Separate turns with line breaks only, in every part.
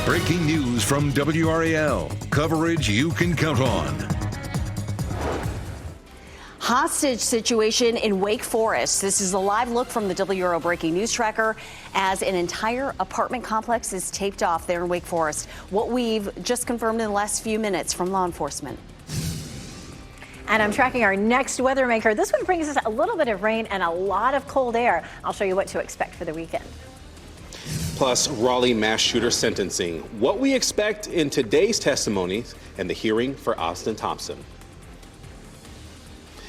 Breaking news from WRAL. Coverage you can count on.
Hostage situation in Wake Forest. This is a live look from the WRAL Breaking News Tracker as an entire apartment complex is taped off there in Wake Forest. What we've just confirmed in the last few minutes from law enforcement.
And I'm tracking our next weather maker. This one brings us a little bit of rain and a lot of cold air. I'll show you what to expect for the weekend.
Plus, Raleigh mass shooter sentencing. What we expect in today's testimonies and the hearing for Austin Thompson.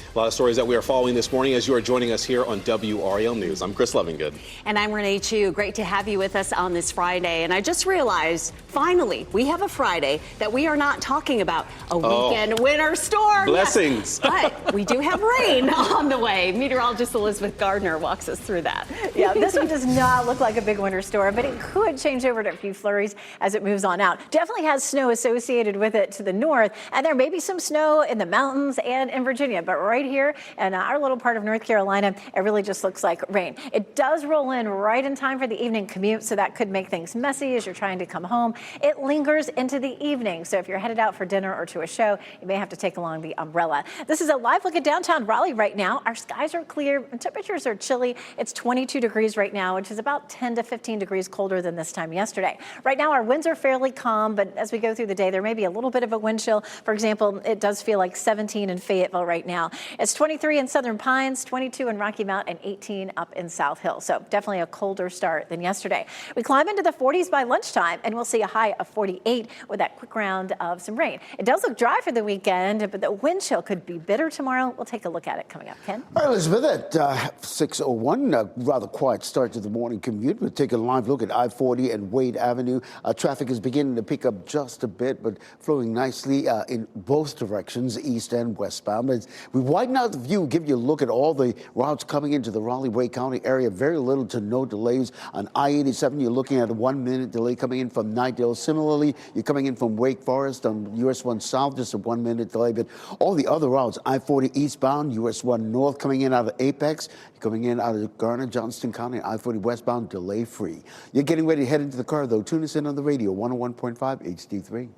A lot of stories that we are following this morning as you are joining us here on WRAL News. I'm Chris Lovingood.
And I'm Renee Chu. Great to have you with us on this Friday. And I just realized, finally, we have a Friday that we are not talking about a weekend winter storm.
Blessings.
But we do have rain on the way. Meteorologist Elizabeth Gardner walks us through that.
Yeah, this one does not look like a big winter storm, but it could change over to a few flurries as it moves on out. Definitely has snow associated with it to the north, and there may be some snow in the mountains and in Virginia, but right here in our little part of North Carolina, it really just looks like rain. It does roll in right in time for the evening commute, so that could make things messy as you're trying to come home. It lingers into the evening, so if you're headed out for dinner or to a show, you may have to take along the umbrella. This is a live look at downtown Raleigh right now. Our skies are clear and temperatures are chilly. It's 22 degrees right now, which is about 10 to 15 degrees colder than this time yesterday. Right now, our winds are fairly calm, but as we go through the day, there may be a little bit of a wind chill. For example, it does feel like 17 in Fayetteville right now. It's 23 in Southern Pines, 22 in Rocky Mount, and 18 up in South Hill. So definitely a colder start than yesterday. We climb into the 40s by lunchtime, and we'll see a high of 48 with that quick round of some rain. It does look dry for the weekend, but the wind chill could be bitter tomorrow. We'll take a look at it coming up. Ken?
All right, Elizabeth, at 6:01, a rather quiet start to the morning commute. We'll take a live look at I-40 and Wade Avenue. Traffic is beginning to pick up just a bit, but flowing nicely in both directions, east and westbound. As we widen out the view, give you a look at all the routes coming into the Raleigh-Wake County area. Very little to no delays. On I-87, you're looking at a 1-minute delay coming in from Nightdale. Similarly, you're coming in from Wake Forest on US 1 South, just a 1-minute delay. But all the other routes, I-40 eastbound, US 1 North coming in out of Apex, coming in out of Garner, Johnston County, I-40 westbound, delay-free. You're getting ready to head into the car, though. Tune us in on the radio, 101.5 HD3.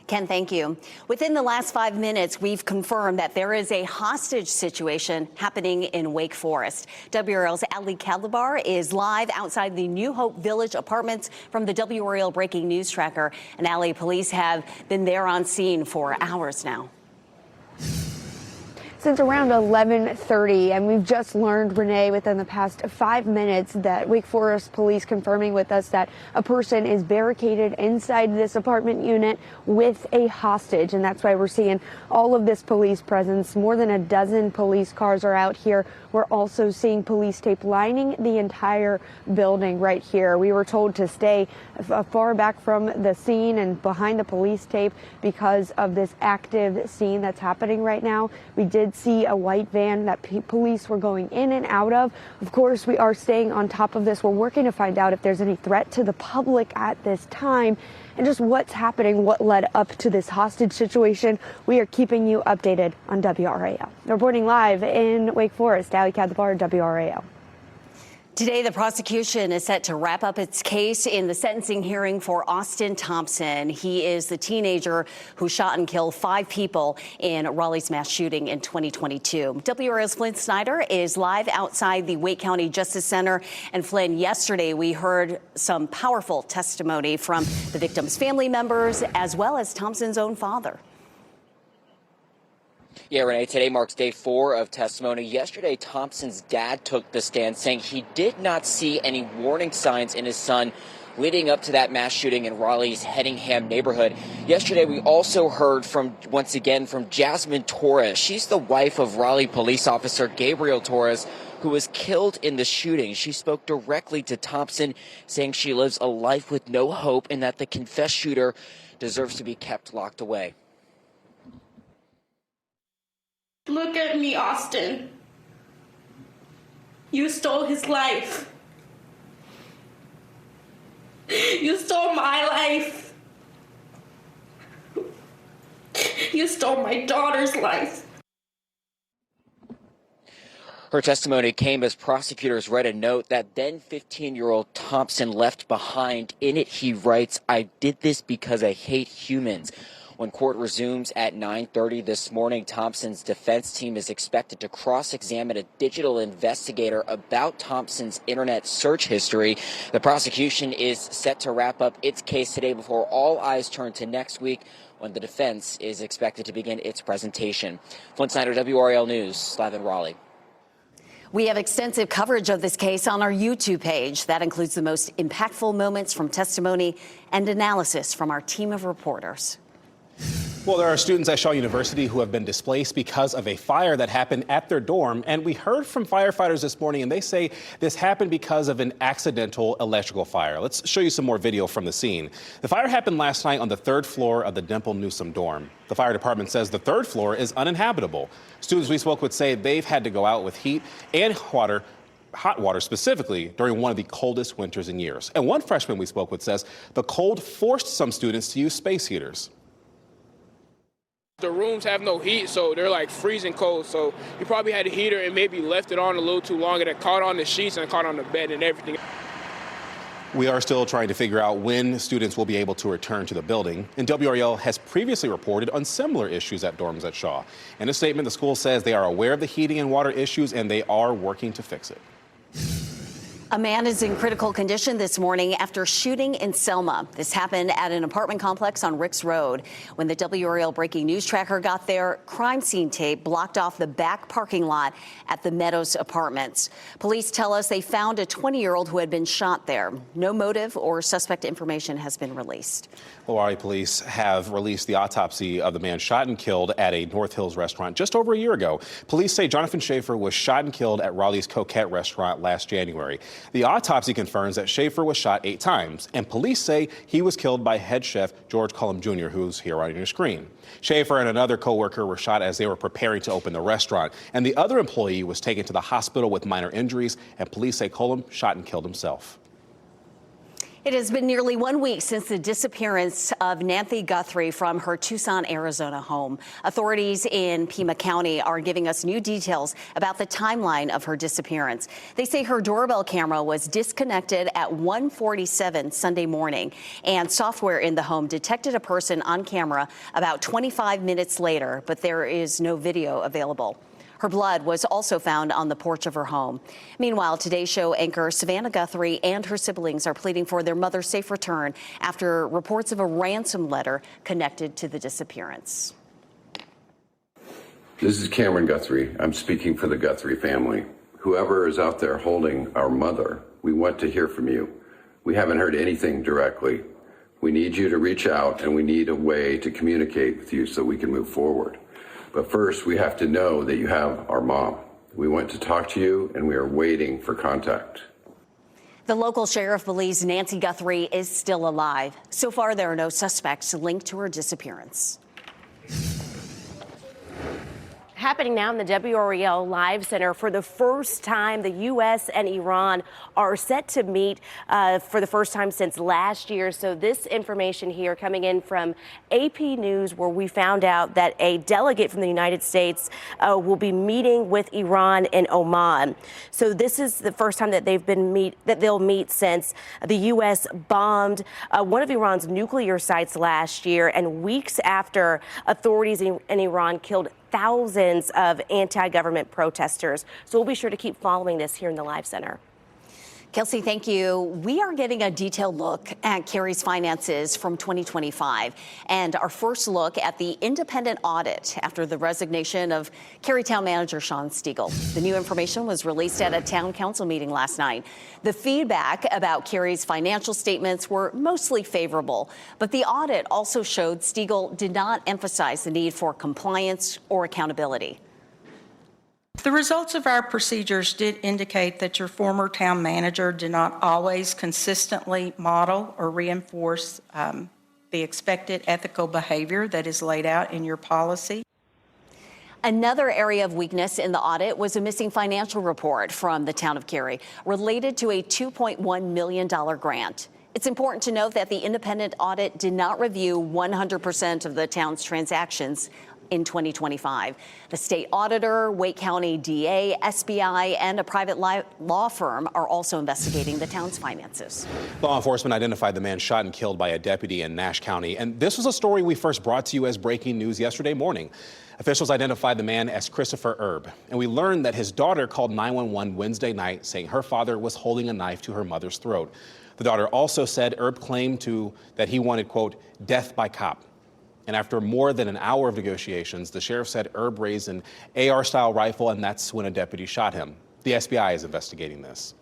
Ken, thank you. Within the last 5 minutes, we've confirmed that there is a hostage situation happening in Wake Forest. WRAL's Ali Calabar is live outside the New Hope Village apartments from the WRAL Breaking News Tracker. And Ali, police have been there on scene for hours now.
Since around 11:30, and we've just learned, Renee, within the past 5 minutes that Wake Forest police confirming with us that a person is barricaded inside this apartment unit with a hostage, and that's why we're seeing all of this police presence. More than a dozen police cars are out here. We're also seeing police tape lining the entire building right here. We were told to stay far back from the scene and behind the police tape because of this active scene that's happening right now. We did see a white van that police were going in and out of. Of course, we are staying on top of this. We're working to find out if there's any threat to the public at this time and just what's happening, what led up to this hostage situation. We are keeping you updated on WRAL. Reporting live in Wake Forest, Ali Calabar, WRAL.
Today, the prosecution is set to wrap up its case in the sentencing hearing for Austin Thompson. He is the teenager who shot and killed 5 people in Raleigh's mass shooting in 2022. WRAL's Flynn Snyder is live outside the Wake County Justice Center. And Flynn, yesterday we heard some powerful testimony from the victim's family members as well as Thompson's own father.
Yeah, Renee, today marks day 4 of testimony. Yesterday, Thompson's dad took the stand saying he did not see any warning signs in his son leading up to that mass shooting in Raleigh's Hedingham neighborhood. Yesterday, we also heard once again from Jasmine Torres. She's the wife of Raleigh police officer Gabriel Torres, who was killed in the shooting. She spoke directly to Thompson, saying she lives a life with no hope and that the confessed shooter deserves to be kept locked away.
Look at me, Austin. You stole his life. You stole my life. You stole my daughter's life.
Her testimony came as prosecutors read a note that then 15-year-old Thompson left behind. In it, he writes, "I did this because I hate humans." When court resumes at 9:30 this morning, Thompson's defense team is expected to cross-examine a digital investigator about Thompson's internet search history. The prosecution is set to wrap up its case today before all eyes turn to next week, when the defense is expected to begin its presentation. Flint Snyder, WRAL News, live in Raleigh.
We have extensive coverage of this case on our YouTube page. That includes the most impactful moments from testimony and analysis from our team of reporters.
Well, there are students at Shaw University who have been displaced because of a fire that happened at their dorm. And we heard from firefighters this morning, and they say this happened because of an accidental electrical fire. Let's show you some more video from the scene. The fire happened last night on the 3rd floor of the Dimple Newsome dorm. The fire department says the 3rd floor is uninhabitable. Students we spoke with say they've had to go out with heat and hot water specifically during one of the coldest winters in years. And one freshman we spoke with says the cold forced some students to use space heaters.
The rooms have no heat, so they're like freezing cold. So he probably had a heater and maybe left it on a little too long, and it caught on the sheets and caught on the bed and everything.
We are still trying to figure out when students will be able to return to the building. And WRAL has previously reported on similar issues at dorms at Shaw. In a statement, the school says they are aware of the heating and water issues and they are working to fix it.
A man is in critical condition this morning after shooting in Selma. This happened at an apartment complex on Ricks Road. When the WRAL breaking news tracker got there, crime scene tape blocked off the back parking lot at the Meadows Apartments. Police tell us they found a 20-year-old who had been shot there. No motive or suspect information has been released.
Raleigh police have released the autopsy of the man shot and killed at a North Hills restaurant just over a year ago. Police say Jonathan Schaefer was shot and killed at Raleigh's Coquette restaurant last January. The autopsy confirms that Schaefer was shot 8 times, and police say he was killed by head chef George Cullum Jr., who's here on your screen. Schaefer and another co-worker were shot as they were preparing to open the restaurant, and the other employee was taken to the hospital with minor injuries, and police say Cullum shot and killed himself.
It has been nearly 1 week since the disappearance of Nancy Guthrie from her Tucson, Arizona home. Authorities in Pima County are giving us new details about the timeline of her disappearance. They say her doorbell camera was disconnected at 1:47 Sunday morning, and software in the home detected a person on camera about 25 minutes later, but there is no video available. Her blood was also found on the porch of her home. Meanwhile, Today Show anchor Savannah Guthrie and her siblings are pleading for their mother's safe return after reports of a ransom letter connected to the disappearance.
This is Cameron Guthrie. I'm speaking for the Guthrie family. Whoever is out there holding our mother, we want to hear from you. We haven't heard anything directly. We need you to reach out, and we need a way to communicate with you so we can move forward. But first, we have to know that you have our mom. We want to talk to you, and we are waiting for contact.
The local sheriff believes Nancy Guthrie is still alive. So far, there are no suspects linked to her disappearance.
Happening now in the WRAL Live Center. For the first time, the U.S. and Iran are set to meet for the first time since last year. So this information here coming in from AP News, where we found out that a delegate from the United States will be meeting with Iran in Oman. So this is the first time that they'll meet since the U.S. bombed one of Iran's nuclear sites last year, and weeks after authorities in Iran killed thousands of anti-government protesters. So we'll be sure to keep following this here in the Live Center.
Kelsey, thank you. We are getting a detailed look at Kerry's finances from 2025 and our first look at the independent audit after the resignation of Kerry Town Manager Sean Stiegel. The new information was released at a town council meeting last night. The feedback about Kerry's financial statements were mostly favorable, but the audit also showed Stiegel did not emphasize the need for compliance or accountability.
The results of our procedures did indicate that your former town manager did not always consistently model or reinforce the expected ethical behavior that is laid out in your policy.
Another area of weakness in the audit was a missing financial report from the town of Cary related to a $2.1 million grant. It's important to note that the independent audit did not review 100% of the town's transactions in 2025. The state auditor, Wake County DA, SBI, and a private law firm are also investigating the town's finances.
Law enforcement identified the man shot and killed by a deputy in Nash County. And this was a story we first brought to you as breaking news yesterday morning. Officials identified the man as Christopher Erb, and we learned that his daughter called 911 Wednesday night saying her father was holding a knife to her mother's throat. The daughter also said Erb claimed that he wanted, quote, death by cop. And after more than an hour of negotiations, the sheriff said Erb raised an AR-style rifle, and that's when a deputy shot him. The SBI is investigating this.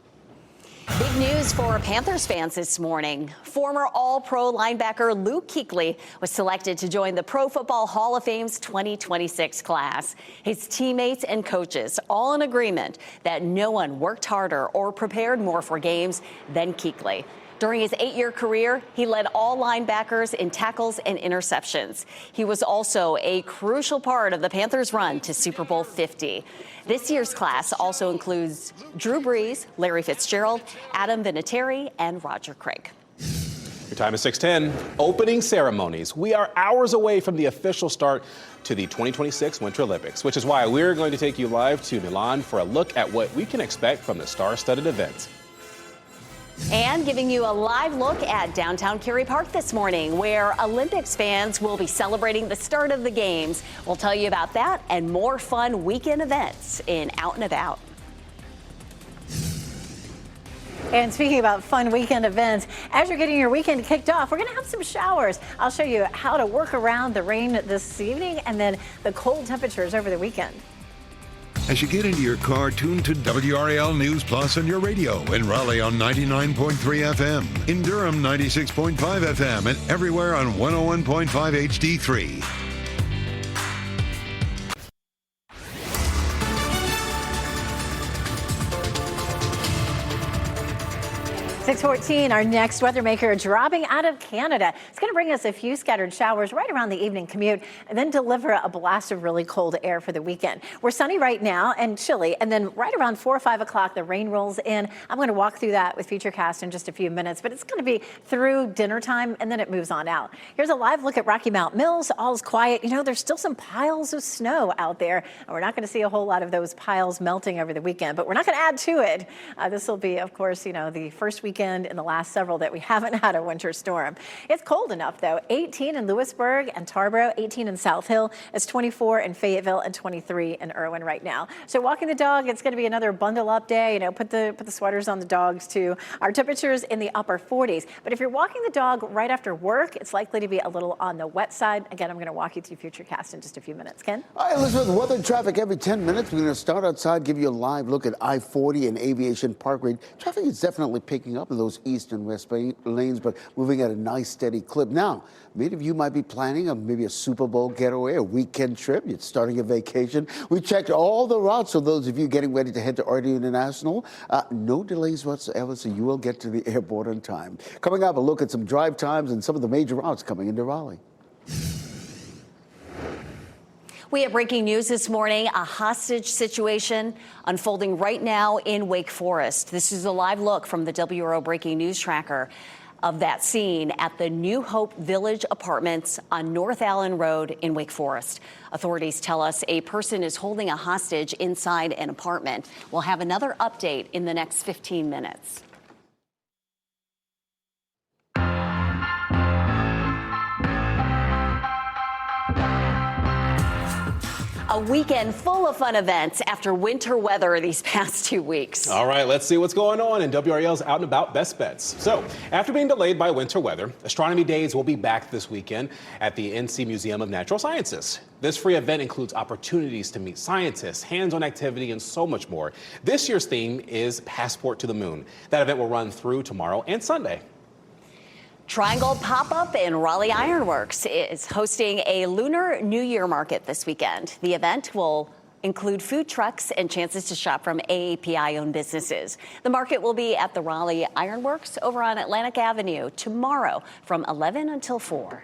Big news for Panthers fans this morning. Former All-Pro linebacker Luke Kuechly was selected to join the Pro Football Hall of Fame's 2026 class. His teammates and coaches all in agreement that no one worked harder or prepared more for games than Kuechly. During his 8-year career, he led all linebackers in tackles and interceptions. He was also a crucial part of the Panthers' run to Super Bowl 50. This year's class also includes Drew Brees, Larry Fitzgerald, Adam Vinatieri, and Roger Craig.
Your time is 6:10. Opening ceremonies. We are hours away from the official start to the 2026 Winter Olympics, which is why we're going to take you live to Milan for a look at what we can expect from the star-studded event.
And giving you a live look at downtown Cary Park this morning, where Olympics fans will be celebrating the start of the games. We'll tell you about that and more fun weekend events in Out and About.
And speaking about fun weekend events, as you're getting your weekend kicked off, we're going to have some showers. I'll show you how to work around the rain this evening and then the cold temperatures over the weekend.
As you get into your car, tune to WRAL News Plus on your radio. In Raleigh on 99.3 FM. In Durham, 96.5 FM. And everywhere on 101.5 HD3.
6:14, our next weather maker dropping out of Canada. It's going to bring us a few scattered showers right around the evening commute and then deliver a blast of really cold air for the weekend. We're sunny right now and chilly, and then right around 4 or 5 o'clock, the rain rolls in. I'm going to walk through that with Futurecast in just a few minutes, but it's going to be through dinner time and then it moves on out. Here's a live look at Rocky Mount Mills. All's quiet. You know, there's still some piles of snow out there, and we're not going to see a whole lot of those piles melting over the weekend, but we're not going to add to it. This will be, of course, you know, the first weekend in the last several that we haven't had a winter storm. It's cold enough, though. 18 in Lewisburg and Tarboro, 18 in South Hill. It's 24 in Fayetteville and 23 in Irwin right now. So walking the dog, it's going to be another bundle up day. You know, put the sweaters on the dogs too. Our temperatures in the upper 40s. But if you're walking the dog right after work, it's likely to be a little on the wet side. Again, I'm going to walk you through Futurecast in just a few minutes. Ken?
All right, Elizabeth, weather and traffic every 10 minutes. We're going to start outside, give you a live look at I-40 and Aviation Parkway. Traffic is definitely picking up in those east and west lanes, but moving at a nice steady clip. Now, many of you might be planning maybe a Super Bowl getaway, a weekend trip. You're starting a vacation. We checked all the routes for those of you getting ready to head to RD International. No delays whatsoever, so you will get to the airport on time. Coming up, a look at some drive times and some of the major routes coming into Raleigh.
We have breaking news this morning, a hostage situation unfolding right now in Wake Forest. This is a live look from the WRAL Breaking News Tracker of that scene at the New Hope Village Apartments on North Allen Road in Wake Forest. Authorities tell us a person is holding a hostage inside an apartment. We'll have another update in the next 15 minutes. A weekend full of fun events after winter weather these past 2 weeks.
All right, let's see what's going on in WRAL's Out and About Best Bets. So, after being delayed by winter weather, Astronomy Days will be back this weekend at the NC Museum of Natural Sciences. This free event includes opportunities to meet scientists, hands-on activity, and so much more. This year's theme is Passport to the Moon. That event will run through tomorrow and Sunday.
Triangle Pop-Up in Raleigh Ironworks is hosting a Lunar New Year market this weekend. The event will include food trucks and chances to shop from AAPI-owned businesses. The market will be at the Raleigh Ironworks over on Atlantic Avenue tomorrow from 11 until 4.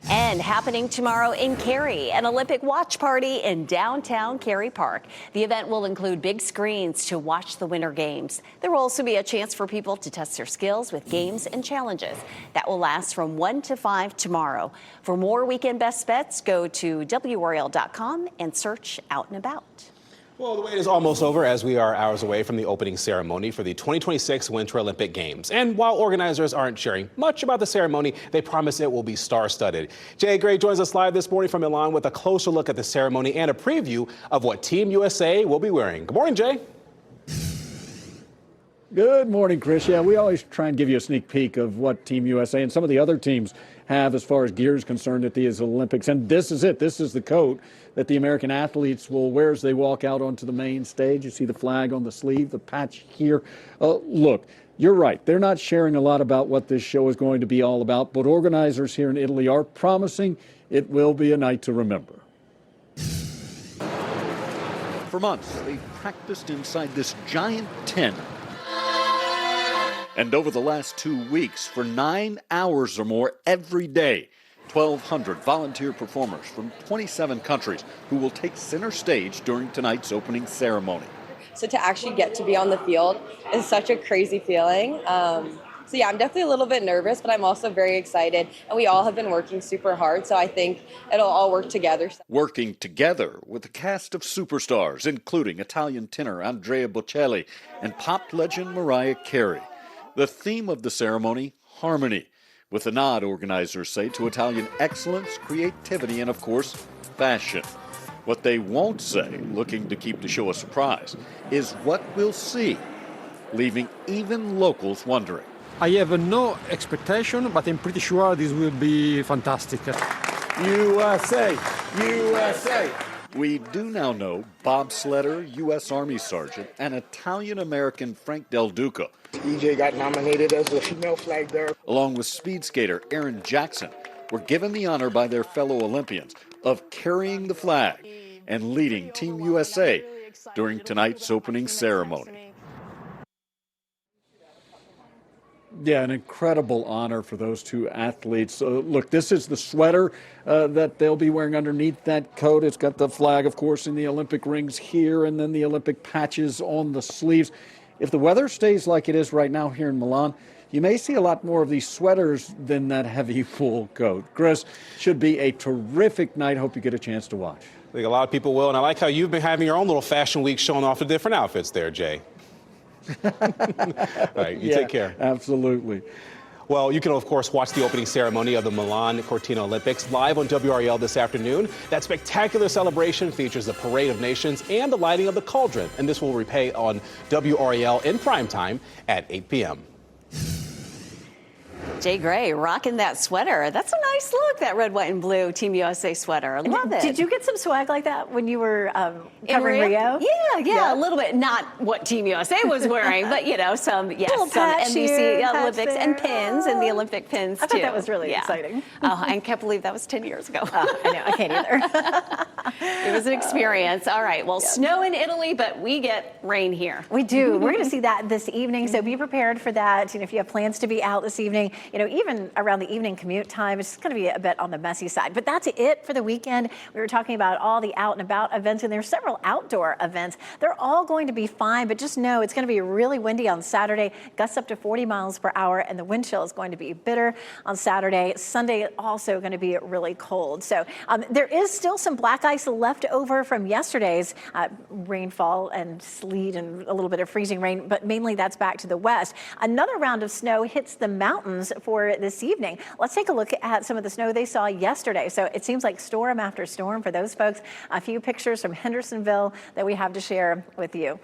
And happening tomorrow in Cary, an Olympic watch party in downtown Cary Park. The event will include big screens to watch the Winter Games. There will also be a chance for people to test their skills with games and challenges. That will last from 1 to 5 tomorrow. For more weekend best bets, go to WRAL.com and search Out and About.
Well, the wait is almost over as we are hours away from the opening ceremony for the 2026 Winter Olympic Games. And while organizers aren't sharing much about the ceremony, they promise it will be star-studded. Jay Gray joins us live this morning from Milan with a closer look at the ceremony and a preview of what Team USA will be wearing. Good morning, Jay.
Good morning, Chris. Yeah, we always try and give you a sneak peek of what Team USA and some of the other teams have as far as gear is concerned at these Olympics. And this is it. This is the coat that the American athletes will wear as they walk out onto the main stage. You see the flag on the sleeve, the patch here. Look, you're right. They're not sharing a lot about what this show is going to be all about, but organizers here in Italy are promising it will be a night to remember.
For months, they've practiced inside this giant tent. And over the last 2 weeks, for 9 hours or more every day, 1,200 volunteer performers from 27 countries who will take center stage during tonight's opening ceremony.
So to actually get to be on the field is such a crazy feeling. So yeah, I'm definitely a little bit nervous, but I'm also very excited. And we all have been working super hard, so I think it'll all work together.
Working together with a cast of superstars, including Italian tenor Andrea Bocelli and pop legend Mariah Carey. The theme of the ceremony, harmony, with a nod, organizers say, to Italian excellence, creativity, and, of course, fashion. What they won't say, looking to keep the show a surprise, is what we'll see, leaving even locals wondering.
I have no expectation, but I'm pretty sure this will be fantastic.
USA! USA! We do now know bobsledder, U.S. Army Sergeant, and Italian-American Frank Del Duca.
EJ got nominated as the female flag bearer.
Along with speed skater Aaron Jackson, were given the honor by their fellow Olympians of carrying the flag and leading Team USA during tonight's opening ceremony.
Yeah, an incredible honor for those two athletes. Look, this is the sweater that they'll be wearing underneath that coat. It's got the flag, of course, in the Olympic rings here, and then the Olympic patches on the sleeves. If the weather stays like it is right now here in Milan, you may see a lot more of these sweaters than that heavy wool coat. Chris, should be a terrific night. Hope you get a chance to watch.
I think a lot of people will, and I like how you've been having your own little fashion week showing off the different outfits there, Jay. Right, you take care.
Absolutely.
Well, you can, of course, watch the opening ceremony of the Milan Cortina Olympics live on WRAL this afternoon. That spectacular celebration features the Parade of Nations and the lighting of the cauldron, and this will repay on WRAL in primetime at 8 p.m.
Jay Gray rocking that sweater. That's a nice look, that red, white, and blue Team USA sweater. I love it.
Did you get some swag like that when you were covering Rio?
Yeah, a little bit. Not what Team USA was wearing, but, some NBC Olympics and pins and the Olympic pins, too.
I thought that was really exciting.
I can't believe that was 10 years ago.
I know, I can't either.
It was an experience. All right, well, snow in Italy, but we get rain here.
We do. We're going to see that this evening, so be prepared for that. If you have plans to be out this evening, even around the evening commute time, it's going to be a bit on the messy side. But that's it for the weekend. We were talking about all the out and about events, and there's several outdoor events. They're all going to be fine, but just know it's going to be really windy on Saturday, gusts up to 40 miles per hour, and the wind chill is going to be bitter on Saturday. Sunday also going to be really cold. So there is still some black ice left over from yesterday's rainfall and sleet and a little bit of freezing rain, but mainly that's back to the west. Another round of snow hits the mountains for this evening. Let's take a look at some of the snow they saw yesterday. So it seems like storm after storm for those folks. A few pictures from Hendersonville that we have to share with you.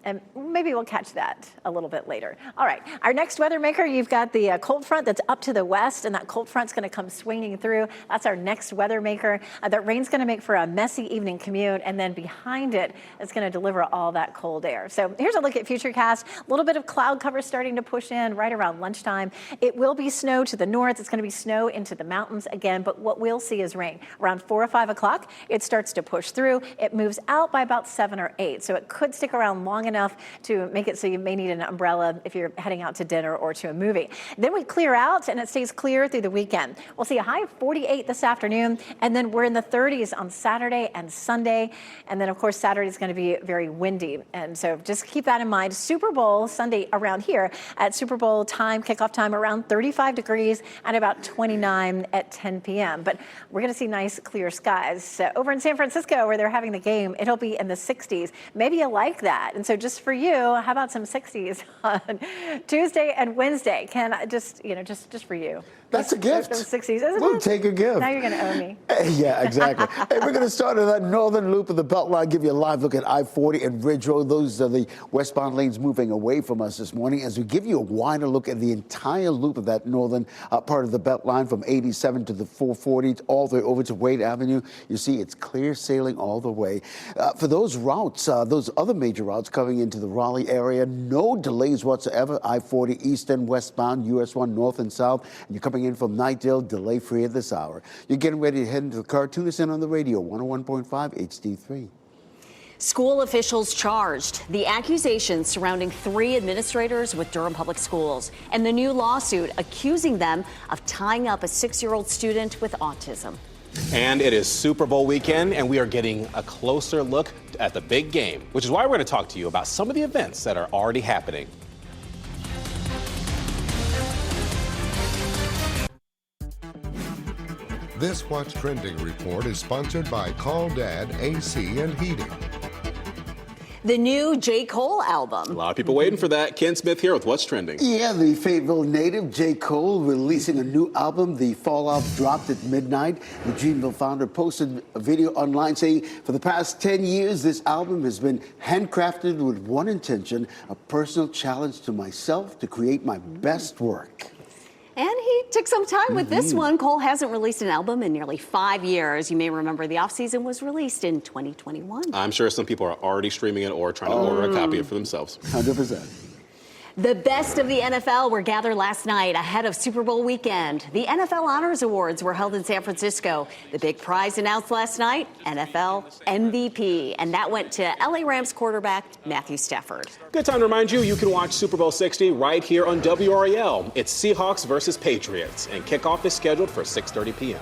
And maybe we'll catch that a little bit later. All right, our next weather maker, you've got the cold front that's up to the west, and that cold front's going to come swinging through. That's our next weather maker. That rain's going to make for a messy evening commute, and then behind it, it's going to deliver all that cold air. So here's a look at Futurecast. A little bit of cloud cover starting to push in right around lunchtime. It will be snow to the north. It's going to be snow into the mountains again, but what we'll see is rain. Around 4 or 5 o'clock, it starts to push through. It moves out by about 7 or 8, so it could stick around long enough to make it so you may need an umbrella if you're heading out to dinner or to a movie. Then we clear out, and it stays clear through the weekend. We'll see a high of 48 this afternoon, and then we're in the 30s on Saturday and Sunday. And then, of course, Saturday is going to be very windy. And so just keep that in mind. Super Bowl Sunday around here at Super Bowl time, kickoff time, around 35 degrees and about 29 at 10 p.m. But we're going to see nice, clear skies. Over in San Francisco, where they're having the game, it'll be in the 60s. Maybe you like that. And so just for you, how about some 60s on Tuesday and Wednesday? Just for you.
That's a gift.
Those 60s, isn't
We'll
it?
take a gift.
Now you're going to owe me.
Yeah, exactly. Hey, we're going to start on that northern loop of the Beltline, give you a live look at I-40 and Ridge Road. Those are the westbound lanes moving away from us this morning as we give you a wider look at the entire loop of that northern part of the Beltline from 87 to the 440 all the way over to Wade Avenue. You see it's clear sailing all the way. For those routes, those other major routes coming into the Raleigh area, no delays whatsoever. I-40 east and westbound, US 1 north and south. And you're coming in from Nightdale, delay free at this hour. You're getting ready to head into the car. Tune us in on the radio, 101.5 HD3.
School officials charged. The accusations surrounding 3 administrators with Durham Public Schools and the new lawsuit accusing them of tying up a 6-year-old student with autism.
And it is Super Bowl weekend, and we are getting a closer look at the big game, which is why we're going to talk to you about some of the events that are already happening.
This What's Trending report is sponsored by Call Dad AC and Heating.
The new J. Cole album.
A lot of people waiting for that. Ken Smith here with What's Trending.
Yeah, the Fayetteville native J. Cole releasing a new album. The Fallout dropped at midnight. The Dreamville founder posted a video online saying, for the past 10 years, this album has been handcrafted with one intention, a personal challenge to myself to create my best work.
And he took some time with this one. Cole hasn't released an album in nearly 5 years. You may remember the offseason was released in 2021.
I'm sure some people are already streaming it or trying to order a copy of it for themselves.
100%.
The best of the NFL were gathered last night ahead of Super Bowl weekend. The NFL Honors Awards were held in San Francisco. The big prize announced last night, NFL MVP. And that went to LA Rams quarterback Matthew Stafford.
Good time to remind you, you can watch Super Bowl 60 right here on WRAL. It's Seahawks versus Patriots, and kickoff is scheduled for 6:30 p.m.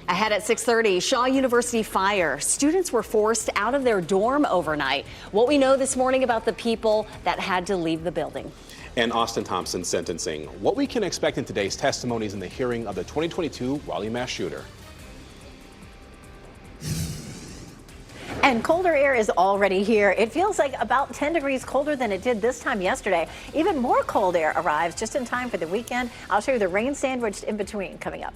Ahead at 6:30, Shaw University fire. Students were forced out of their dorm overnight. What we know this morning about the people that had to leave the building.
And Austin Thompson's sentencing. What we can expect in today's testimonies in the hearing of the 2022 Raleigh mass shooter.
And colder air is already here. It feels like about 10 degrees colder than it did this time yesterday. Even more cold air arrives just in time for the weekend. I'll show you the rain sandwiched in between coming up.